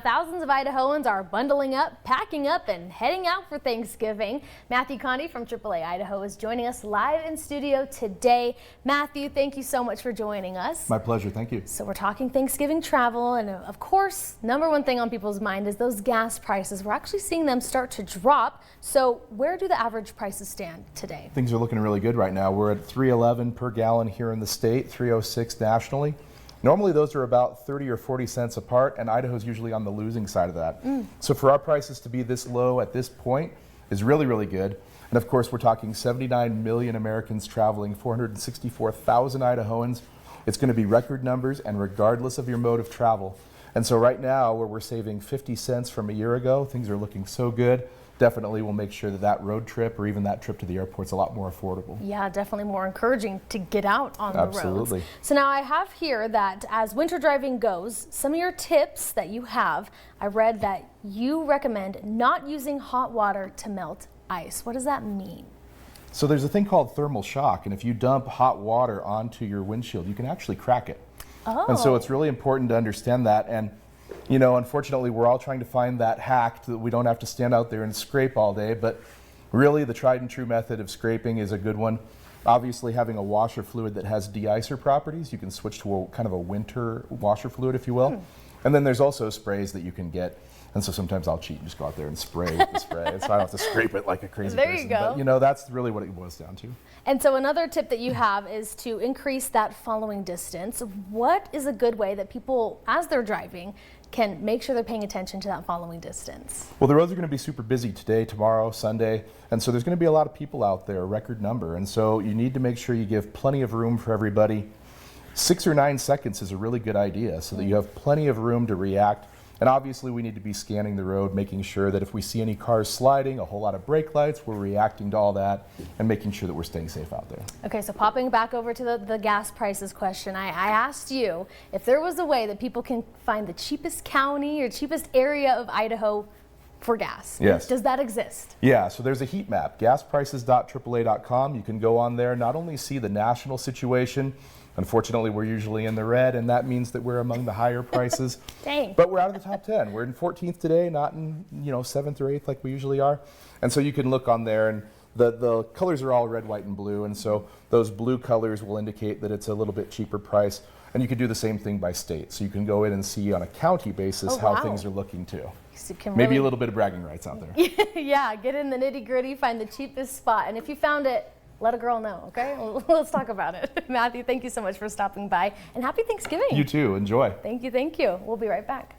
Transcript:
Thousands of Idahoans are bundling up, packing up, and heading out for Thanksgiving. Matthew Conde from AAA Idaho is joining us live in studio today. Matthew, thank you so much for joining us. My pleasure, thank you. So we're talking Thanksgiving travel, and of course, number one thing on people's mind is those gas prices. We're actually seeing them start to drop. So where do the average prices stand today? Things are looking really good right now. We're at $3.11 per gallon here in the state, $3.06 nationally. Normally those are about 30 or 40 cents apart, and Idaho's usually on the losing side of that. So for our prices to be this low at this point is really, really good. And of course, we're talking 79 million Americans traveling, 464,000 Idahoans. It's going to be record numbers, and regardless of your mode of travel. And so right now, where we're saving 50 cents from a year ago, things are looking so good. Definitely will make sure that that road trip or even that trip to the airport's a lot more affordable. Yeah, definitely more encouraging to get out on the roads. Absolutely. So now I have here that as winter driving goes, some of your tips that you have, I read that you recommend not using hot water to melt ice. What does that mean? So there's a thing called thermal shock, and if you dump hot water onto your windshield, you can actually crack it. Oh. And so it's really important to understand that. And you know, unfortunately, we're all trying to find that hack that we don't have to stand out there and scrape all day, but really the tried and true method of scraping is a good one. Obviously, having a washer fluid that has de-icer properties, you can switch to a kind of a winter washer fluid, if you will. And then there's also sprays that you can get. And so sometimes I'll cheat and just go out there and spray with the spray, so I don't have to scrape it like a crazy There person. you go. But, you know, that's really what it boils down to. And so another tip that you have is to increase that following distance. What is a good way that people, as they're driving, can make sure they're paying attention to that following distance? Well, the roads are going to be super busy today, tomorrow, Sunday, and so there's going to be a lot of people out there, a record number, and so you need to make sure you give plenty of room for everybody. 6 or 9 seconds is a really good idea so that you have plenty of room to react. And obviously we need to be scanning the road, making sure that if we see any cars sliding, a whole lot of brake lights, we're reacting to all that and making sure that we're staying safe out there. Okay, so popping back over to the gas prices question, I asked you if there was a way that people can find the cheapest county or cheapest area of Idaho for gas. Yes. Does that exist? Yeah, so there's a heat map, gasprices.aaa.com. You can go on there, not only see the national situation. Unfortunately, we're usually in the red, and that means that we're among the higher prices. Dang. But we're out of the top 10. We're in 14th today, not in 7th or 8th like we usually are. And so you can look on there, and the colors are all red, white, and blue. And so those blue colors will indicate that it's a little bit cheaper price. And you can do the same thing by state. So you can go in and see on a county basis how things are looking too. So Maybe a little bit of bragging rights out there. Yeah, get in the nitty gritty, find the cheapest spot. And if you found it, let a girl know, okay? Let's talk about it. Matthew, thank you so much for stopping by, and happy Thanksgiving. You too. Enjoy. Thank you, thank you. We'll be right back.